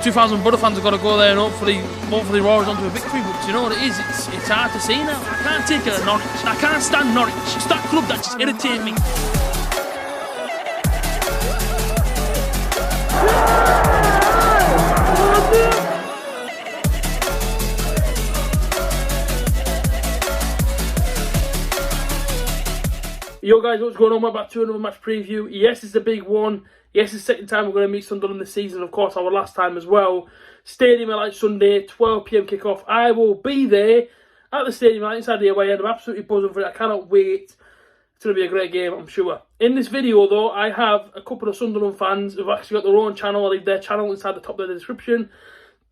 2,000 Boro fans have got to go there and hopefully roar us onto a victory. But you know what it is? It's hard to see now. I can't take it at Norwich. I can't stand Norwich. It's that club that just irritates me. Yo guys, what's going on? We're back to another match preview. Yes, it's the big one. Yes, it's the second time we're going to meet Sunderland this season. Of course, our last time as well. Stadium at Sunday, 12 PM kickoff. I will be there at the stadium inside the away end. I'm absolutely buzzing for it. I cannot wait. It's going to be a great game, I'm sure. In this video, though, I have a couple of Sunderland fans who've actually got their own channel. I'll leave their channel inside the top of the description.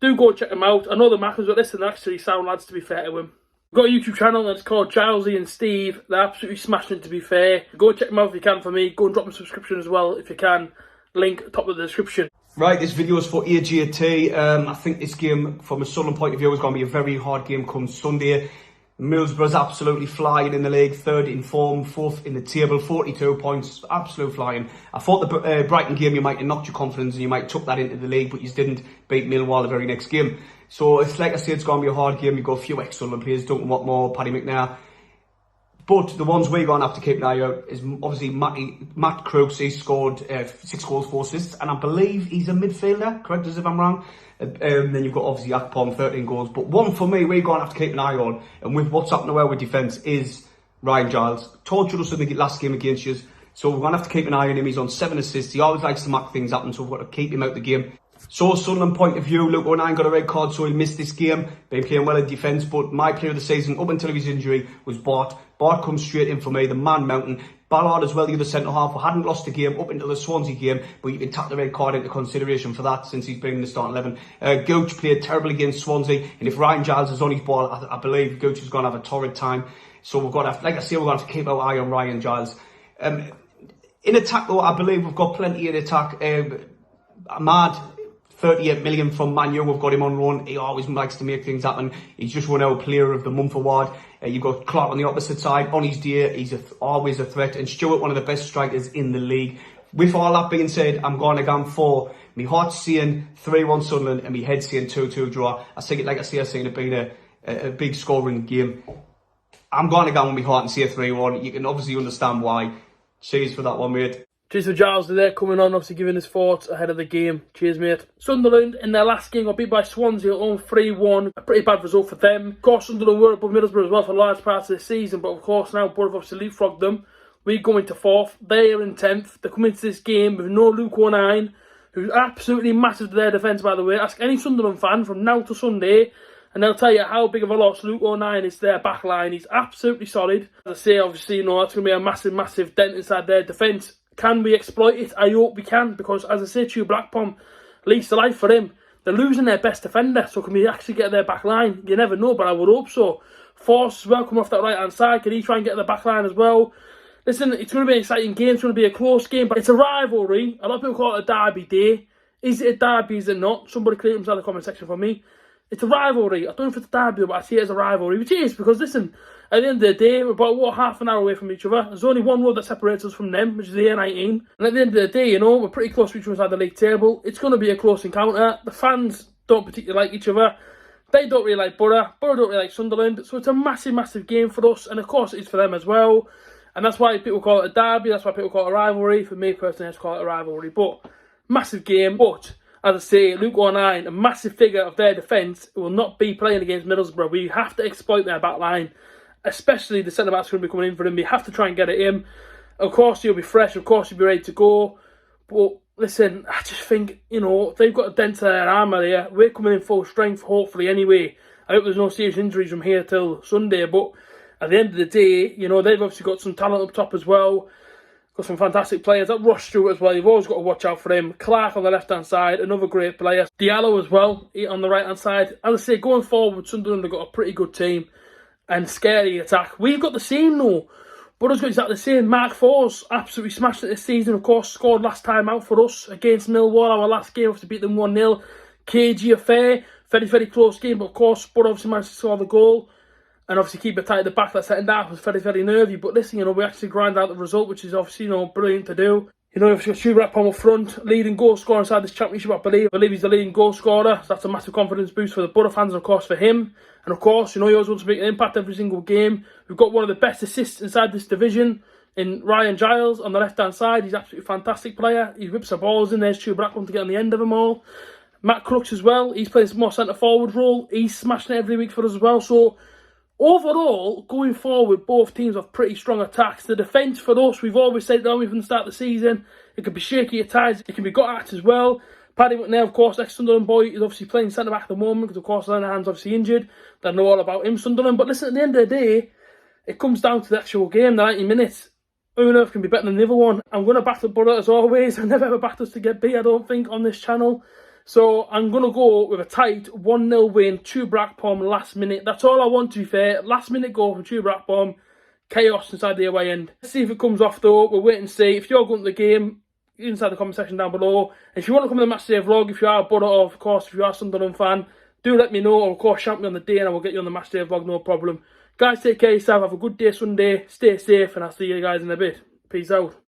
Do go check them out. I know the Maccas, but listen, they're actually sound lads, to be fair to them. Got a YouTube channel and it's called Gilesy and Steve. They're absolutely smashing it, to be fair. Go check them out if you can for me. Go and drop a subscription as well if you can. Link top of the description. Right, this video is for A.J.T. I think this game, from a Sunderland point of view, is going to be a very hard game come Sunday. Middlesbrough's absolutely flying in the league, third in form, fourth in the table, 42 points, absolute flying. I thought the Brighton game, you might have knocked your confidence and you might have took that into the league, but you didn't beat Millwall the very next game. So it's like I said, it's going to be a hard game. You've got a few ex-Sunderland players, Duncan Watmore, Paddy McNair. But the ones we're going to have to keep an eye out is obviously Matt Crooks. He scored 6 goals, 4 assists, and I believe he's a midfielder, correct us if I'm wrong. Then you've got obviously Akpom, 13 goals. But one for me, we're going to have to keep an eye on, and with what's happening now with defence, is Ryan Giles. Tortured us in the last game against you, so we're going to have to keep an eye on him. He's on 7 assists. He always likes to make things happen, so we've got to keep him out of the game. So, Sunderland point of view, Luke O'Nien got a red card, so he missed this game. Been playing well in defence, but my player of the season, up until his injury, was Bart. Bart comes straight in for me, the man mountain. Ballard as well, the other centre-half, hadn't lost the game up until the Swansea game, but you can tap the red card into consideration for that since he's been in the starting 11. Gooch played terribly against Swansea, and if Ryan Giles is on his ball, I believe Gooch is going to have a torrid time. So we've got to, like I say, we're going to have to keep our eye on Ryan Giles. In attack, though, I believe we've got plenty in attack. Ahmad, 38 million from Man U, we've got him on loan. He always likes to make things happen. He's just won our Player of the Month award. You've got Clark on the opposite side. On his day, he's always a threat. And Stewart, one of the best strikers in the league. With all that being said, I'm going to go for my heart's saying 3-1 Sunderland and my head's saying 2-2 draw. I think it, like I say, I've seen it being a big scoring game. I'm going to go with my heart and say 3-1. You can obviously understand why. Cheers for that one, mate. Cheers for Giles there coming on, obviously giving his thoughts ahead of the game. Cheers, mate. Sunderland in their last game got beat by Swansea at home 3-1. A pretty bad result for them. Of course, Sunderland were above Middlesbrough as well for large parts of the season, but of course now Boro have obviously leapfrogged them. We go into 4th. They are in 10th. They come into this game with no Luke O'Nien, who's absolutely massive to their defence, by the way. Ask any Sunderland fan from now to Sunday, and they'll tell you how big of a loss Luke O'Nien is to their back line. He's absolutely solid. As I say, obviously, you know, that's going to be a massive, massive dent inside their defence. Can we exploit it? I hope we can, because as I say to you, Blackpom, leads the life for him. They're losing their best defender, so can we actually get their back line? You never know, but I would hope so. Force as well, come off that right-hand side. Can he try and get the back line as well? Listen, it's going to be an exciting game. It's going to be a close game, but it's a rivalry. A lot of people call it a derby day. Is it a derby? Is it not? Somebody clear inside the comment section for me. It's a rivalry. I don't know if it's a derby, but I see it as a rivalry, which is because, listen, at the end of the day, we're about, half an hour away from each other. There's only one road that separates us from them, which is the A19. And at the end of the day, you know, we're pretty close to each other inside the league table. It's going to be a close encounter. The fans don't particularly like each other. They don't really like Boro. Boro don't really like Sunderland. So it's a massive, massive game for us. And of course, it's for them as well. And that's why people call it a derby. That's why people call it a rivalry. For me, personally, I just call it a rivalry. But, massive game. But, as I say, Luke O'Nien, a massive figure of their defence, will not be playing against Middlesbrough. We have to exploit their back line. Especially the centre-backs going to be coming in for him. We have to try and get it in. Of course, he'll be fresh. Of course, he'll be ready to go. But, listen, I just think, you know, they've got a dent to their armour here. We're coming in full strength, hopefully, anyway. I hope there's no serious injuries from here till Sunday. But at the end of the day, you know, they've obviously got some talent up top as well. Got some fantastic players. That Ross Stewart as well. You've always got to watch out for him. Clark on the left-hand side, another great player. Diallo as well, on the right-hand side. As I say, going forward, Sunderland have got a pretty good team. And scary attack. We've got the same though. Boro's got exactly the same. Mark Force absolutely smashed it this season. Of course, scored last time out for us against Millwall. Our last game was to beat them 1-0. cagey affair. Very, very close game. But of course, Boro obviously managed to score the goal. And obviously keep it tight at the back. That second half was very, very nervy. But listen, you know, we actually grind out the result, which is obviously, you know, brilliant to do. You know, if you've got Stu Blackpool up front, leading goal scorer inside this championship, I believe he's the leading goal scorer. So that's a massive confidence boost for the Boro fans and, of course, for him. And, of course, you know, he always wants to make an impact every single game. We've got one of the best assists inside this division in Ryan Giles on the left-hand side. He's absolutely a fantastic player. He whips the balls in. There's Stu Blackpool to get on the end of them all. Matt Crooks as well. He's playing some more centre-forward role. He's smashing it every week for us as well. So, overall, going forward, both teams have pretty strong attacks. The defence for us, we've always said, don't we, from the start of the season, it can be shaky at times, it can be got at as well. Paddy McNair, of course, ex-Sunderland boy, is obviously playing centre-back at the moment because, of course, Lenihan's obviously injured. I know all about him, Sunderland. But listen, at the end of the day, it comes down to the actual game, the 90 minutes. Who on earth can be better than the other one? I'm going to back the Boro as always. I never ever backed us to get beat, I don't think, on this channel. So I'm going to go with a tight 1-0 win, Stu Blackpool last minute. That's all I want, to be fair. Last minute goal from Stu Blackpool. Chaos inside the away end. Let's see if it comes off though. We'll wait and see. If you're going to the game, inside the comment section down below. And if you want to come to the matchday vlog, if you are a Boro, or of course if you are a Sunderland fan, do let me know. Or of course shout me on the day and I will get you on the matchday vlog, no problem. Guys, take care of yourself. Have a good day Sunday. Stay safe and I'll see you guys in a bit. Peace out.